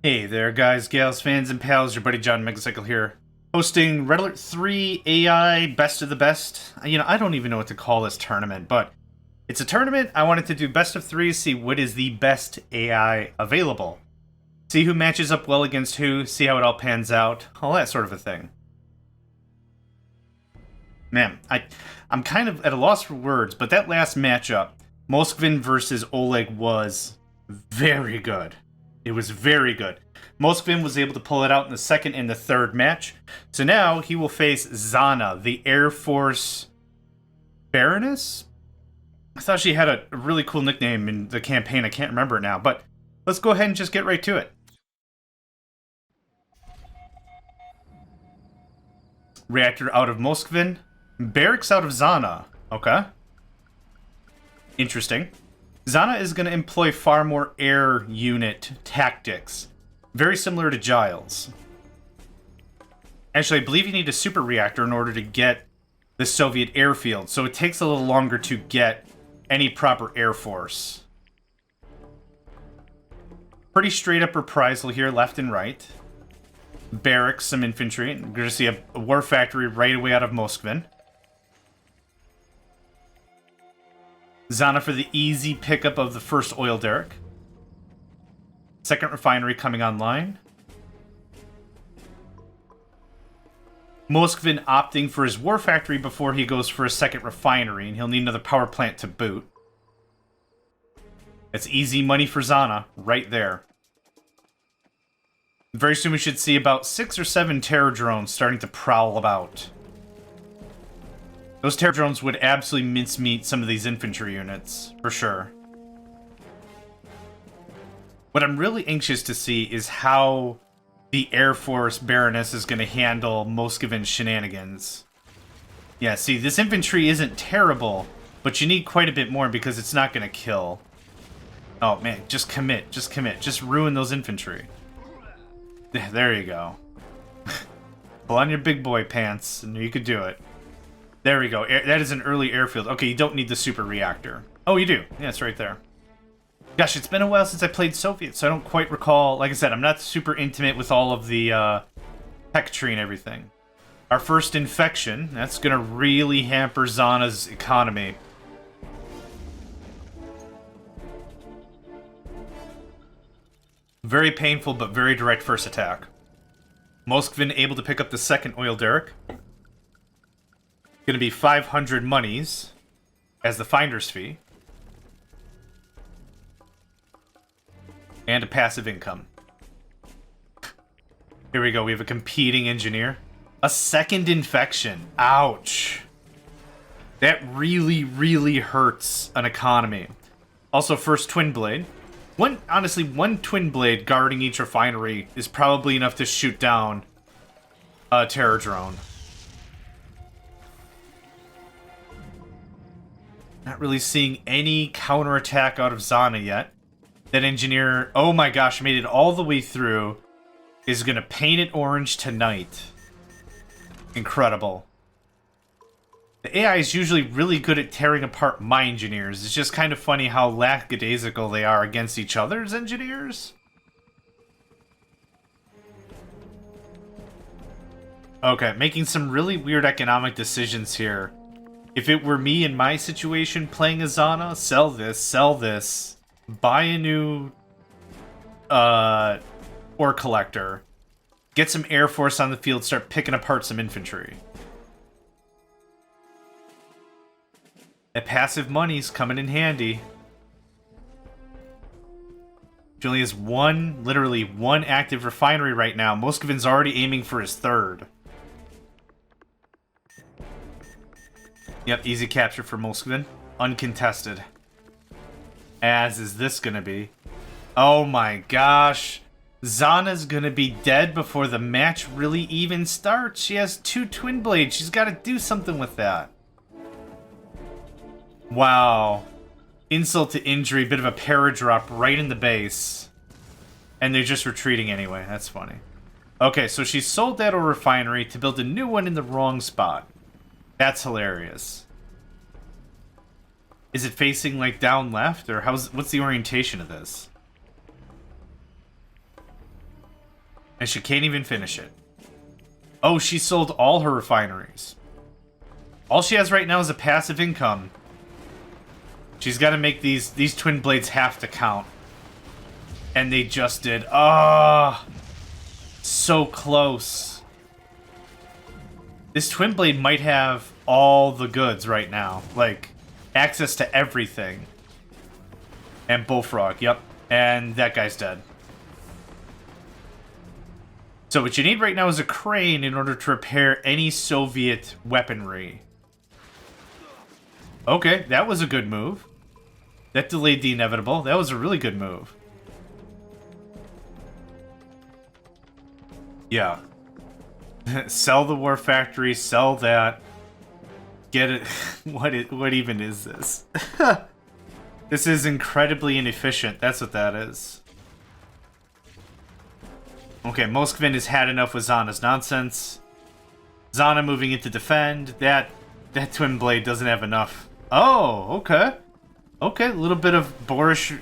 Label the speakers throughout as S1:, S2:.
S1: Hey there, guys, gals, fans, and pals. Your buddy John Megacycle here, hosting Red Alert 3 AI Best of the Best. I don't even know what to call this tournament, but it's a tournament. I wanted to do best of three, see what is the best AI available. See who matches up well against who, see how it all pans out, all that sort of a thing. Man, I'm kind of at a loss for words, but that last matchup, Moskvin versus Oleg, was very good. It was very good. Moskvin was able to pull it out in the second and the third match. So now he will face Zhana, the Air Force Baroness? I thought she had a really cool nickname in the campaign. I can't remember it now, but let's go ahead and just get right to it. Reactor out of Moskvin. Barracks out of Zhana. Okay. Interesting. Zhana is going to employ far more air unit tactics. Very similar to Giles. Actually, I believe you need a super reactor in order to get the Soviet airfield, so it takes a little longer to get any proper air force. Pretty straight up reprisal here, left and right. Barracks, some infantry. We're going to see a war factory right away out of Moskvin. Zhana for the easy pickup of the first oil derrick. Second refinery coming online. Moskvin opting for his war factory before he goes for a second refinery, and he'll need another power plant to boot. That's easy money for Zhana, right there. Very soon we should see about 6 or 7 terror drones starting to prowl about. Those terror drones would absolutely mincemeat some of these infantry units, for sure. What I'm really anxious to see is how the Air Force Baroness is going to handle Moskvin's shenanigans. Yeah, see, this infantry isn't terrible, but you need quite a bit more because it's not going to kill. Oh, man, just commit, just commit. Just ruin those infantry. There you go. Pull on your big boy pants, and you could do it. There we go. That is an early airfield. Okay, you don't need the super reactor. Oh, you do. Yeah, it's right there. Gosh, it's been a while since I played Soviet, so I don't quite recall. Like I said, I'm not super intimate with all of the tech tree and everything. Our first infection. That's going to really hamper Zhana's economy. Very painful, but very direct first attack. Moskvin able to pick up the second oil derrick. Going to be 500 monies as the finder's fee. And a passive income. Here we go. We have a competing engineer. A second infection. Ouch. That really, really hurts an economy. Also, first twin blade. Honestly, one twin blade guarding each refinery is probably enough to shoot down a terror drone. Not really seeing any counterattack out of Zhana yet. That engineer, oh my gosh, made it all the way through. Is going to paint it orange tonight. Incredible. The AI is usually really good at tearing apart my engineers. It's just kind of funny how lackadaisical they are against each other's engineers. Okay, making some really weird economic decisions here. If it were me in my situation playing a Zhana, sell this, buy a new ore collector, get some air force on the field, start picking apart some infantry. That passive money's coming in handy. She only has literally one active refinery right now. Moskvin's already aiming for his third. Yep, easy capture for Moskvin. Uncontested. As is this gonna be. Oh my gosh. Zhana's gonna be dead before the match really even starts. She has 2 twin blades. She's gotta do something with that. Wow. Insult to injury, bit of a paradrop right in the base. And they're just retreating anyway. That's funny. Okay, so she sold that oil refinery to build a new one in the wrong spot. That's hilarious. Is it facing like down left, or what's the orientation of this? And she can't even finish it. Oh, she sold all her refineries. All she has right now is a passive income. She's got to make these twin blades have to count. And they just did. Ah, so close. This twin blade might have all the goods right now. Like, access to everything. And Bullfrog, yep. And that guy's dead. So what you need right now is a crane in order to repair any Soviet weaponry. Okay, that was a good move. That delayed the inevitable. That was a really good move. Yeah. Sell the war factory, sell that. Get it. What even is this? This is incredibly inefficient. That's what that is. Okay, Moskvin has had enough with Zhana's nonsense. Zhana moving in to defend. That twin blade doesn't have enough. Oh, okay. Okay, a little bit of boorish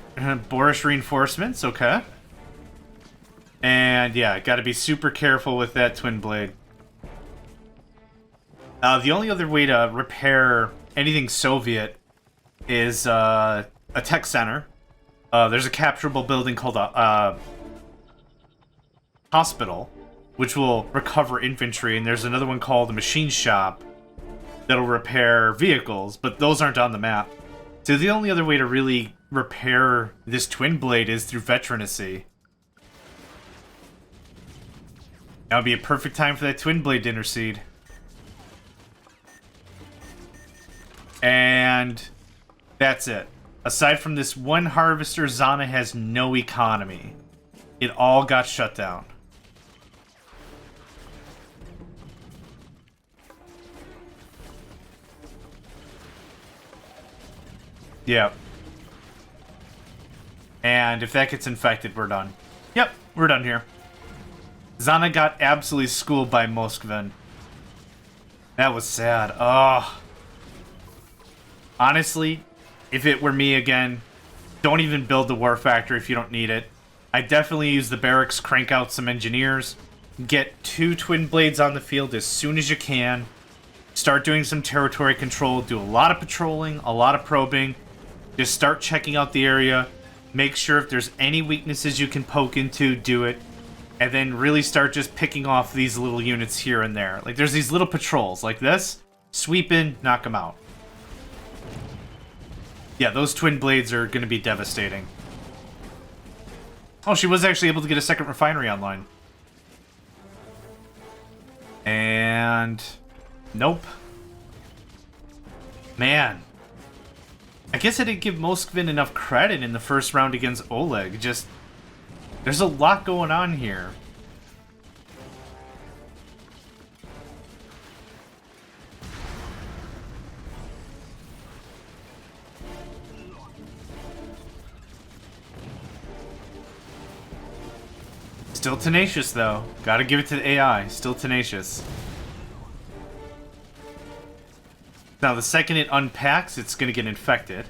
S1: reinforcements, okay. And yeah, gotta be super careful with that twin blade. The only other way to repair anything Soviet is a tech center. There's a capturable building called a hospital, which will recover infantry, and there's another one called a machine shop that'll repair vehicles, but those aren't on the map. So the only other way to really repair this twin blade is through veteranacy. That would be a perfect time for that twin blade to intercede. And that's it. Aside from this one harvester, Zhana has no economy. It all got shut down. Yep. And if that gets infected, we're done. Yep, we're done here. Zhana got absolutely schooled by Moskvin. That was sad. Oh. Honestly, if it were me again, don't even build the war factory if you don't need it. I definitely use the barracks, crank out some engineers, get 2 twin blades on the field as soon as you can, start doing some territory control, do a lot of patrolling, a lot of probing, just start checking out the area, make sure if there's any weaknesses you can poke into, do it, and then really start just picking off these little units here and there. Like, there's these little patrols like this, sweep in, knock them out. Yeah, those twin blades are going to be devastating. Oh, she was actually able to get a second refinery online. And... nope. Man. I guess I didn't give Moskvin enough credit in the first round against Oleg. Just... there's a lot going on here. Still tenacious, though. Gotta give it to the AI. Still tenacious. Now, the second it unpacks, it's gonna get infected.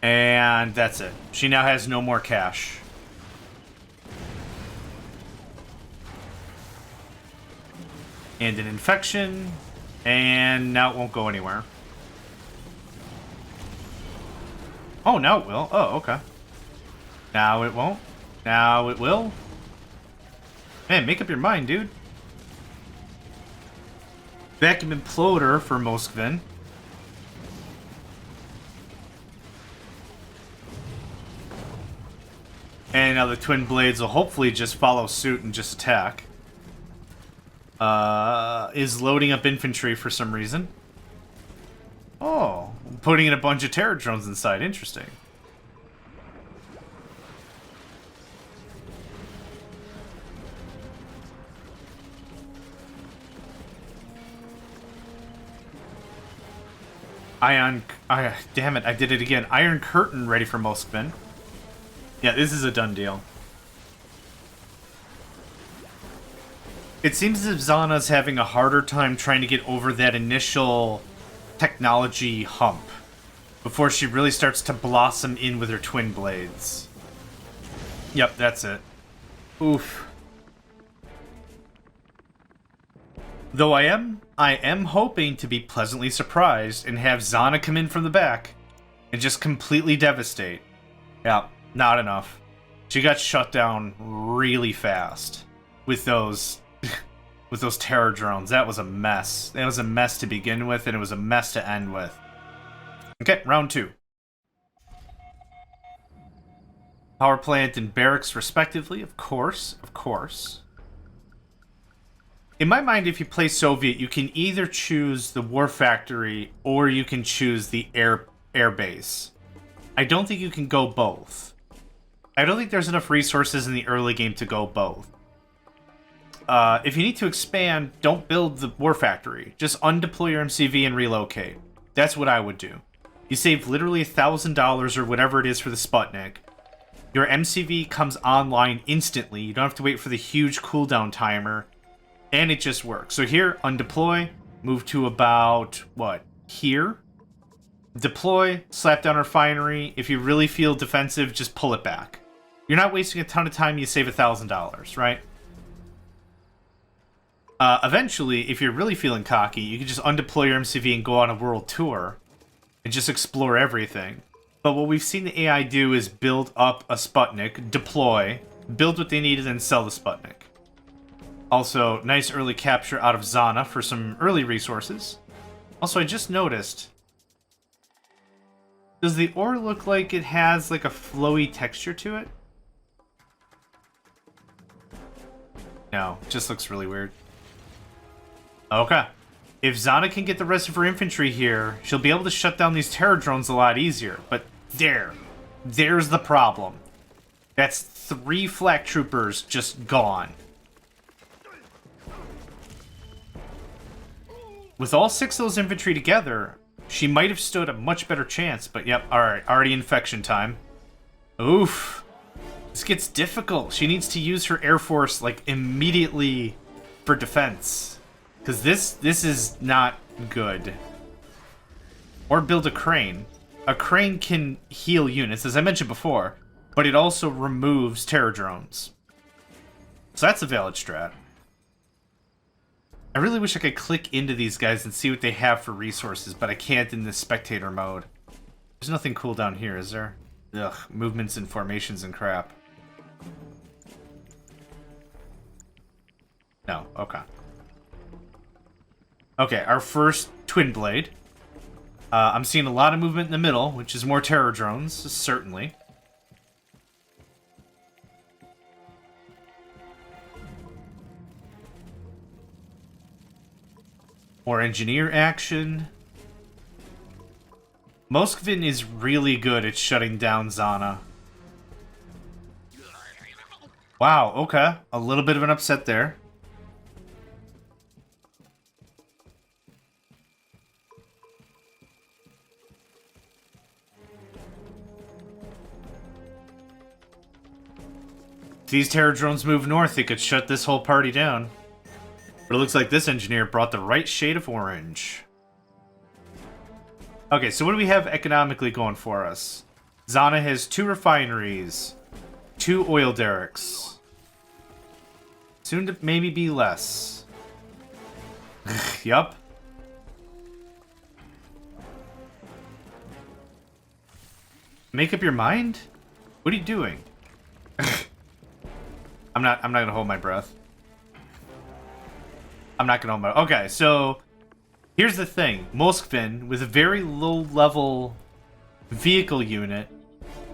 S1: And that's it. She now has no more cash. And an infection. And now it won't go anywhere. Oh, now it will. Oh, okay. Now it won't. Now it will. Man, make up your mind, dude. Vacuum imploder for Moskvin. And now the twin blades will hopefully just follow suit and just attack. Is loading up infantry for some reason. Oh, putting in a bunch of terror drones inside. Interesting. Damn it, I did it again. Iron Curtain ready for Moskvin. Yeah, this is a done deal. It seems as if Zhana's having a harder time trying to get over that initial technology hump before she really starts to blossom in with her twin blades. Yep, that's it. Oof. Though I am hoping to be pleasantly surprised and have Zhana come in from the back and just completely devastate. Yeah, not enough. She got shut down really fast with those with those terror drones. That was a mess. That was a mess to begin with, and it was a mess to end with. Okay, round 2. Power plant and barracks, respectively, of course, of course. In my mind, if you play Soviet, you can either choose the war factory or you can choose the air base. I don't think you can go both. I don't think there's enough resources in the early game to go both. If you need to expand, don't build the war factory. Just undeploy your MCV and relocate. That's what I would do. You save literally $1,000 or whatever it is for the Sputnik. Your MCV comes online instantly. You don't have to wait for the huge cooldown timer. And it just works. So here, undeploy, move to about, what, here? Deploy, slap down refinery. If you really feel defensive, just pull it back. You're not wasting a ton of time, you save $1,000, right? Eventually, if you're really feeling cocky, you can just undeploy your MCV and go on a world tour and just explore everything. But what we've seen the AI do is build up a Sputnik, deploy, build what they need, and then sell the Sputnik. Also, nice early capture out of Zhana for some early resources. Also, I just noticed, does the ore look like it has like a flowy texture to it? No, it just looks really weird. Okay. If Zhana can get the rest of her infantry here, she'll be able to shut down these terror drones a lot easier. But there's the problem. That's 3 flak troopers just gone. With all 6 of those infantry together, she might have stood a much better chance. But yep, alright, already infection time. Oof. This gets difficult. She needs to use her air force, like, immediately for defense. Because this is not good. Or build a crane. A crane can heal units, as I mentioned before, but it also removes terror drones. So that's a valid strat. I really wish I could click into these guys and see what they have for resources, but I can't in this spectator mode. There's nothing cool down here, is there? Ugh, movements and formations and crap. No, okay. Okay, our first twin blade. I'm seeing a lot of movement in the middle, which is more terror drones, certainly. More engineer action. Moskvin is really good at shutting down Zhana. Wow, okay. A little bit of an upset there. If these terror drones move north, they could shut this whole party down. But it looks like this engineer brought the right shade of orange. Okay, so what do we have economically going for us? Zhana has 2 refineries, 2 oil derricks. Soon to maybe be less. Yup. Make up your mind? What are you doing? I'm not gonna hold my breath. I'm not gonna hold my... Okay, so here's the thing. Moskvin, with a very low-level vehicle unit,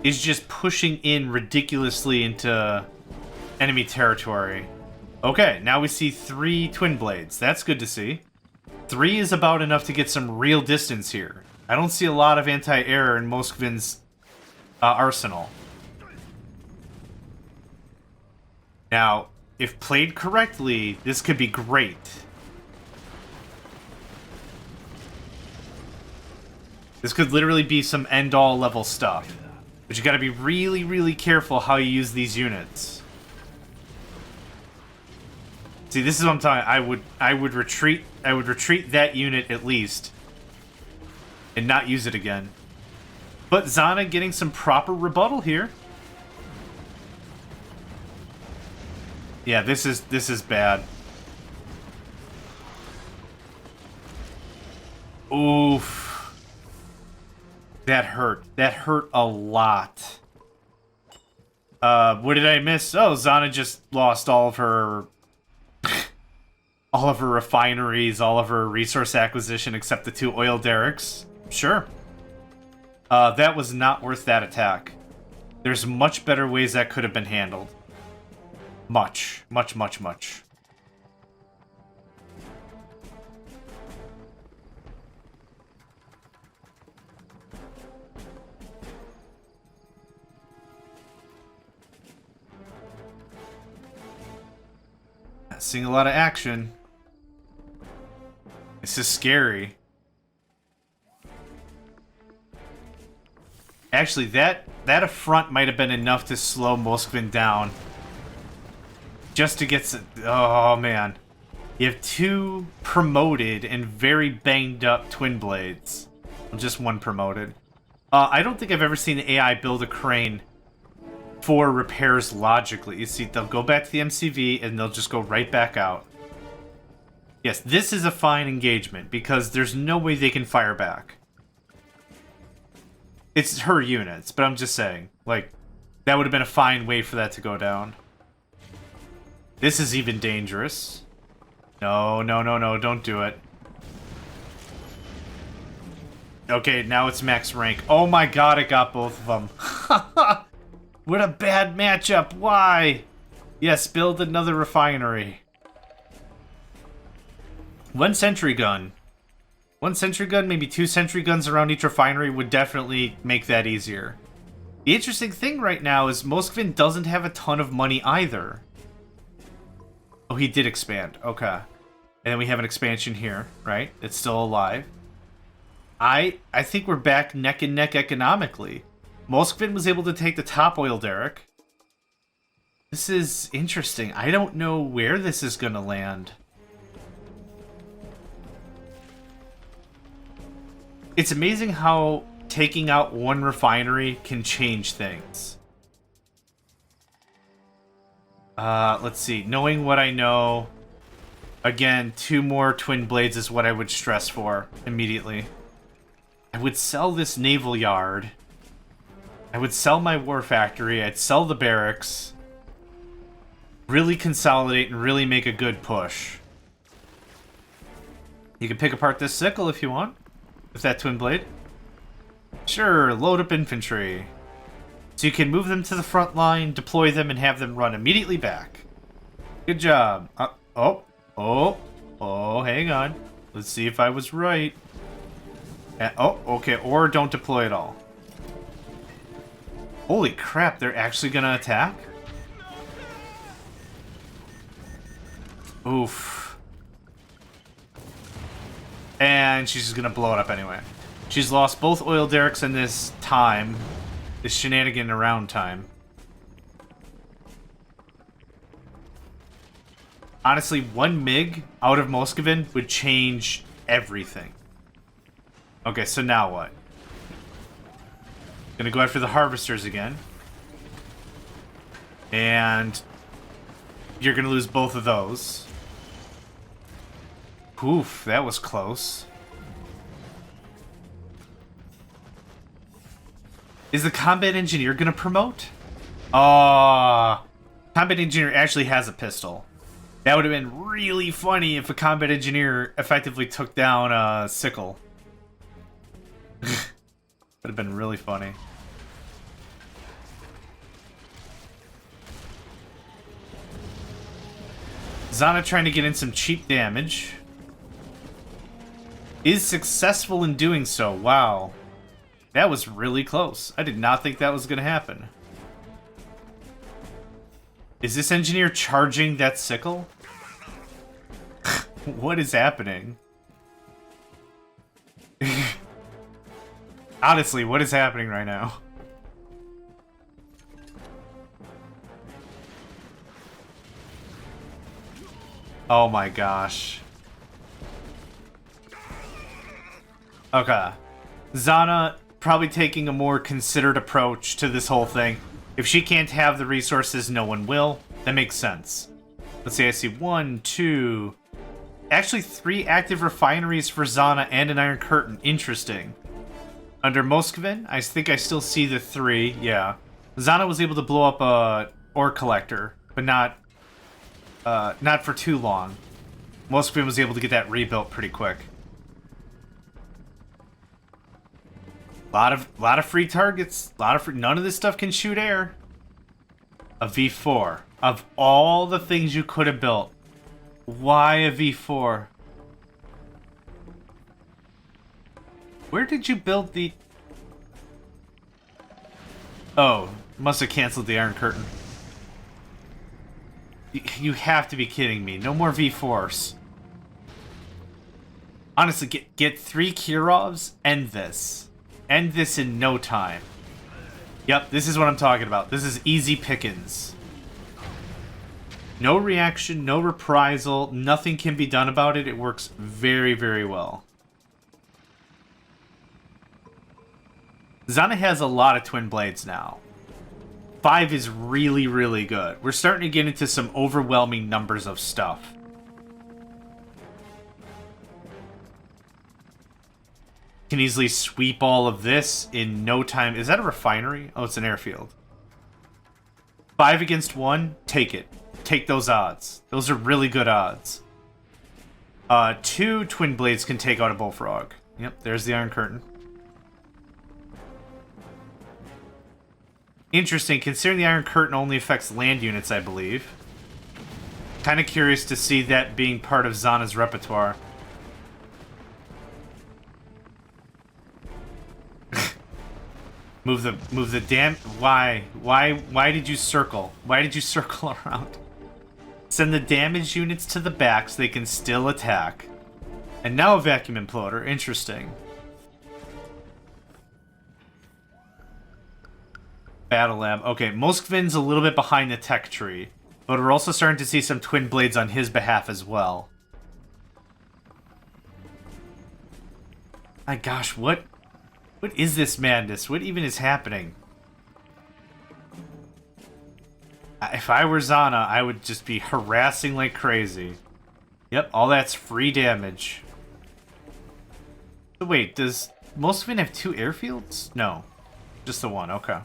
S1: is just pushing in ridiculously into enemy territory. Okay, now we see 3 twin blades. That's good to see. 3 is about enough to get some real distance here. I don't see a lot of anti-air in Moskvin's arsenal. Now, if played correctly, this could be great. This could literally be some end-all level stuff. But you gotta be really, really careful how you use these units. See, this is what I'm talking. I would retreat that unit at least. And not use it again. But Zhana getting some proper rebuttal here. Yeah, this is bad. Oof. That hurt. That hurt a lot. What did I miss? Oh, Zhana just lost all of her all of her refineries, all of her resource acquisition except the 2 oil derricks. Sure. That was not worth that attack. There's much better ways that could have been handled. Much. Much, much, much. Seeing a lot of action. This is scary. Actually, that affront might have been enough to slow Moskvin down. Just to get some... Oh, man. You have 2 promoted and very banged up twin blades. Just 1 promoted. I don't think I've ever seen the AI build a crane for repairs logically. You see, they'll go back to the MCV and they'll just go right back out. Yes, this is a fine engagement because there's no way they can fire back. It's her units, but I'm just saying, like, that would have been a fine way for that to go down. This is even dangerous. No, no, no, no, don't do it. Okay, now it's max rank. Oh my god, it got both of them. What a bad matchup. Why? Yes, build another refinery. 1 sentry gun. 1 sentry gun, maybe 2 sentry guns around each refinery would definitely make that easier. The interesting thing right now is Moskvin doesn't have a ton of money either. Oh, he did expand. Okay. And then we have an expansion here, right? It's still alive. I think we're back neck and neck economically. Moskvin was able to take the top oil derrick. This is interesting. I don't know where this is going to land. It's amazing how taking out 1 refinery can change things. Let's see. Knowing what I know... Again, 2 more twin blades is what I would stress for immediately. I would sell this naval yard. I would sell my war factory. I'd sell the barracks. Really consolidate and really make a good push. You can pick apart this sickle if you want. With that twin blade. Sure, load up infantry. So you can move them to the front line, deploy them, and have them run immediately back. Good job. Hang on. Let's see if I was right. Oh, okay, or don't deploy at all. Holy crap, they're actually gonna attack? Oof. And she's just gonna blow it up anyway. She's lost both oil derricks in this time. This shenanigan around time. Honestly, 1 MiG out of Moskvin would change everything. Okay, so now what? Gonna go after the harvesters again. And you're gonna lose both of those. Oof, that was close. Is the combat engineer gonna promote? Combat engineer actually has a pistol. That would have been really funny if a combat engineer effectively took down a sickle. Would have been really funny. Zhana trying to get in some cheap damage. Is successful in doing so. Wow. That was really close. I did not think that was going to happen. Is this engineer charging that sickle? What is happening? Honestly, what is happening right now? Oh my gosh. Okay. Zhana probably taking a more considered approach to this whole thing. If she can't have the resources, no one will. That makes sense. Let's see, I see 1, 2... Actually, 3 active refineries for Zhana and an Iron Curtain. Interesting. Under Moskvin, I think I still see the 3, yeah. Zhana was able to blow up a ore collector, but not for too long. Moskvin was able to get that rebuilt pretty quick. Lot of free targets. None of this stuff can shoot air. A V4. Of all the things you could have built, why a V4? Where did you build the... Oh, must have canceled the Iron Curtain. You have to be kidding me. No more V4s. Honestly, get 3 Kirovs, end this. End this in no time. Yep, this is what I'm talking about. This is easy pickings. No reaction, no reprisal, nothing can be done about it. It works very, very well. Zhana has a lot of twin blades now. 5 is really, really good. We're starting to get into some overwhelming numbers of stuff. Can easily sweep all of this in no time. Is that a refinery? Oh, it's an airfield. 5 against 1, take it. Take those odds. Those are really good odds. 2 twin blades can take out a bullfrog. Yep, there's the Iron Curtain. Interesting, considering the Iron Curtain only affects land units, I believe. Kind of curious to see that being part of Zhana's repertoire. Move the damn... Why did you circle? Why did you circle around? Send the damage units to the back so they can still attack. And now a vacuum imploder. Interesting. Battle Lab. Okay, Moskvin's a little bit behind the tech tree. But we're also starting to see some twin blades on his behalf as well. My gosh, what is this madness? What even is happening? If I were Zhana, I would just be harassing like crazy. Yep, all that's free damage. So wait, does Moskvin have 2 airfields? No, just the 1, okay.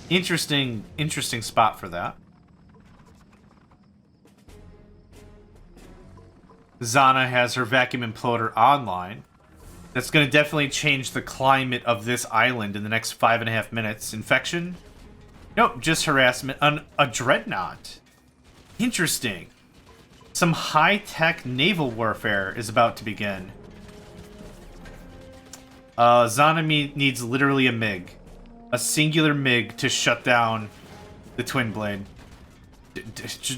S1: Interesting spot for that. Zhana has her vacuum imploder online. That's going to definitely change the climate of this island in the next 5.5 minutes. Infection? Nope, just harassment. A dreadnought. Interesting. Some high-tech naval warfare is about to begin. Zhana needs literally a MiG. A singular MiG to shut down the twin blade.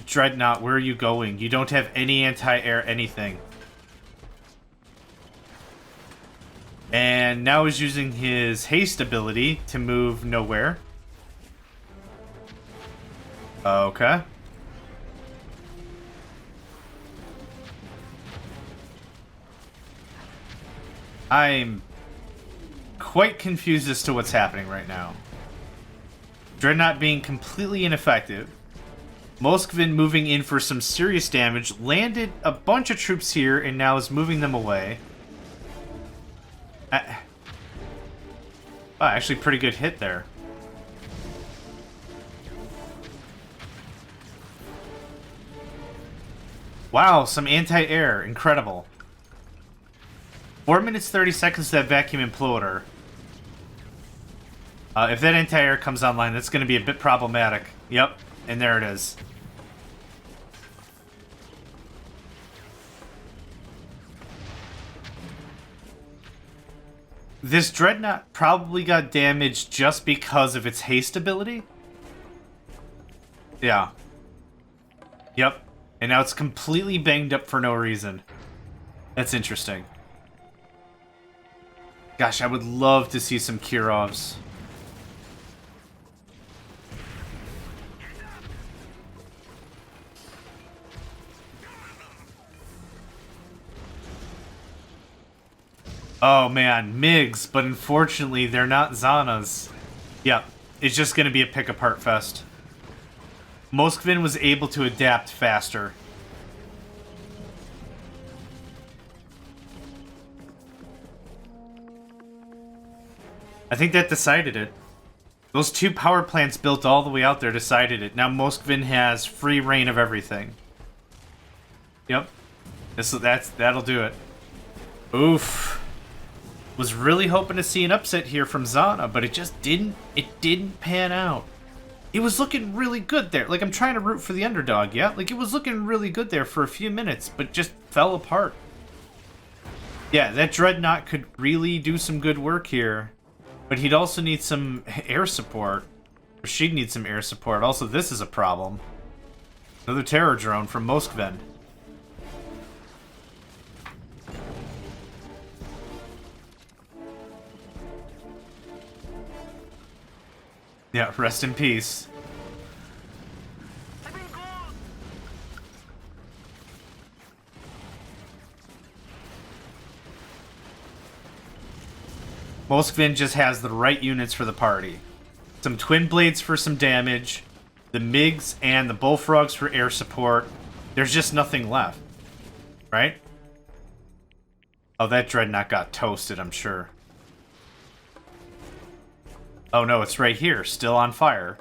S1: Dreadnought, where are you going? You don't have any anti-air anything. And now he's using his haste ability to move nowhere. Okay. I'm quite confused as to what's happening right now. Dreadnought being completely ineffective. Moskvin moving in for some serious damage, landed a bunch of troops here, and now is moving them away. Oh, actually pretty good hit there. Wow, some anti-air. Incredible. 4 minutes 30 seconds to that vacuum imploder. If that anti-air comes online, that's going to be a bit problematic. Yep, and there it is. This Dreadnought probably got damaged just because of its haste ability. Yeah. Yep. And now it's completely banged up for no reason. That's interesting. Gosh, I would love to see some Kirovs. Oh man, MiGs, but unfortunately they're not Zhanas. Yep, it's just gonna be a pick-apart fest. Moskvin was able to adapt faster. I think that decided it. Those 2 power plants built all the way out there decided it. Now Moskvin has free reign of everything. Yep. That'll do it. Oof. Was really hoping to see an upset here from Zhana, but it just didn't pan out. It was looking really good there. Like, I'm trying to root for the underdog, yeah? Like, it was looking really good there for a few minutes, but just fell apart. Yeah, that Dreadnought could really do some good work here. But he'd also need some air support. Or she'd need some air support. Also, this is a problem. Another terror drone from Moskvin. Yeah, rest in peace. Moskvin just has the right units for the party. Some twin blades for some damage, the MiGs and the bullfrogs for air support. There's just nothing left. Right? Oh, that Dreadnought got toasted, I'm sure. Oh no, it's right here, still on fire.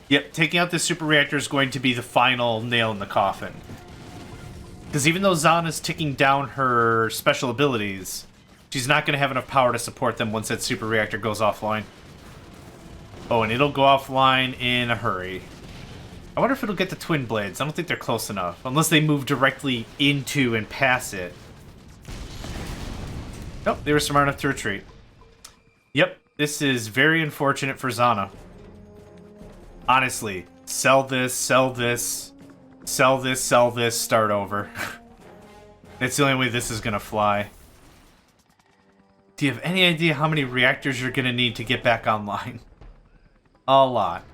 S1: Yep, taking out this super reactor is going to be the final nail in the coffin. Because even though Zhana's ticking down her special abilities, she's not going to have enough power to support them once that super reactor goes offline. Oh, and it'll go offline in a hurry. I wonder if it'll get the twin blades. I don't think they're close enough. Unless they move directly into and pass it. Nope, they were smart enough to retreat. Yep, this is very unfortunate for Zhana. Honestly, sell this, sell this, sell this, sell this, start over. That's the only way this is gonna fly. Do you have any idea how many reactors you're gonna need to get back online? A lot.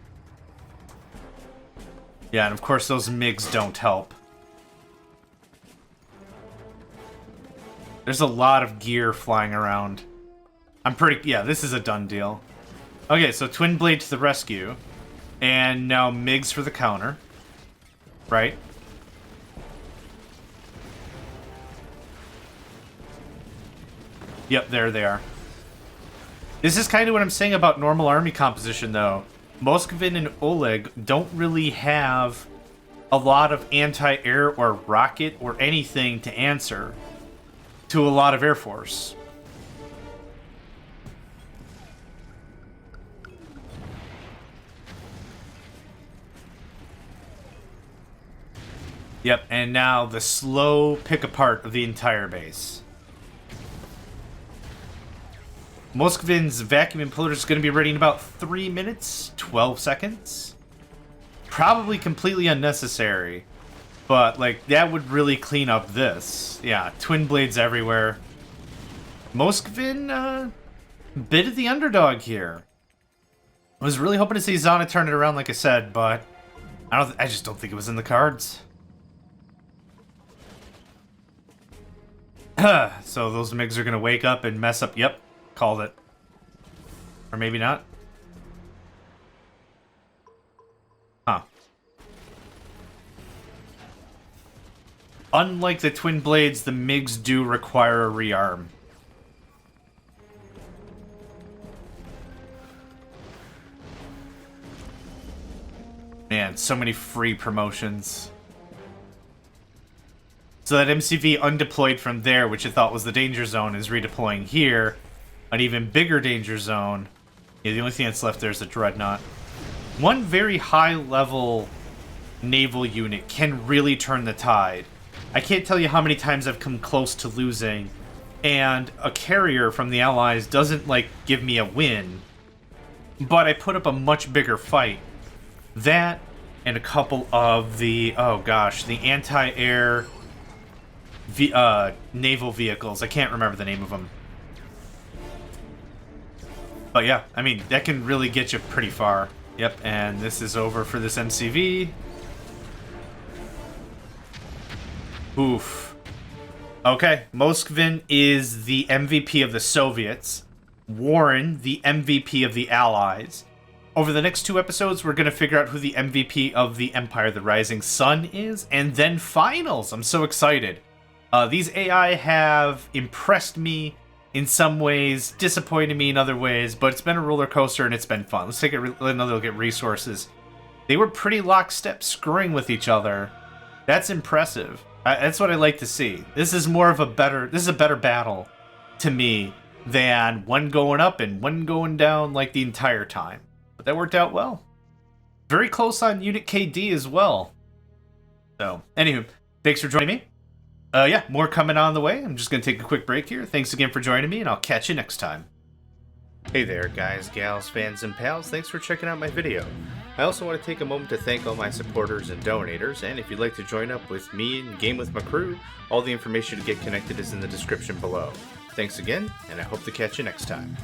S1: Yeah, and of course those MiGs don't help. There's a lot of gear flying around. Yeah, this is a done deal. Okay, so Twin Blade to the rescue. And now MiGs for the counter. Right? Yep, there they are. This is kind of what I'm saying about normal army composition, though. Moskvin and Oleg don't really have a lot of anti-air or rocket or anything to answer to a lot of Air Force. Yep, and now the slow pick apart of the entire base. Moskvin's vacuum imploder is going to be ready in about 3 minutes, 12 seconds. Probably completely unnecessary, but like that would really clean up this. Yeah, twin blades everywhere. Moskvin, bit of the underdog here. I was really hoping to see Zhana turn it around, like I said, but I just don't think it was in the cards. So those MiGs are going to wake up and mess up. Yep, called it. Or maybe not. Huh. Unlike the twin blades, the MiGs do require a rearm. Man, so many free promotions. So that MCV undeployed from there, which I thought was the danger zone, is redeploying here. An even bigger danger zone. Yeah, the only thing that's left there is a Dreadnought. One very high-level naval unit can really turn the tide. I can't tell you how many times I've come close to losing, and a carrier from the Allies doesn't, like, give me a win, but I put up a much bigger fight. That, and a couple of the, oh gosh, the anti-air naval vehicles. I can't remember the name of them. But yeah, I mean, that can really get you pretty far. Yep, and this is over for this MCV. Oof. Okay, Moskvin is the MVP of the Soviets. Warren, the MVP of the Allies. Over the next 2 episodes, we're going to figure out who the MVP of the Empire the Rising Sun is, and then finals. I'm so excited. These AI have impressed me in some ways, disappointed me in other ways, but it's been a roller coaster and it's been fun. Let's take another look at resources. They were pretty lockstep screwing with each other. That's impressive. That's what I like to see. This is a better battle to me than one going up and one going down like the entire time. But that worked out well. Very close on unit KD as well. So, anywho, thanks for joining me. Yeah, more coming on the way. I'm just going to take a quick break here. Thanks again for joining me, and I'll catch you next time. Hey there, guys, gals, fans, and pals. Thanks for checking out my video. I also want to take a moment to thank all my supporters and donators, and if you'd like to join up with me and game with my crew, all the information to get connected is in the description below. Thanks again, and I hope to catch you next time.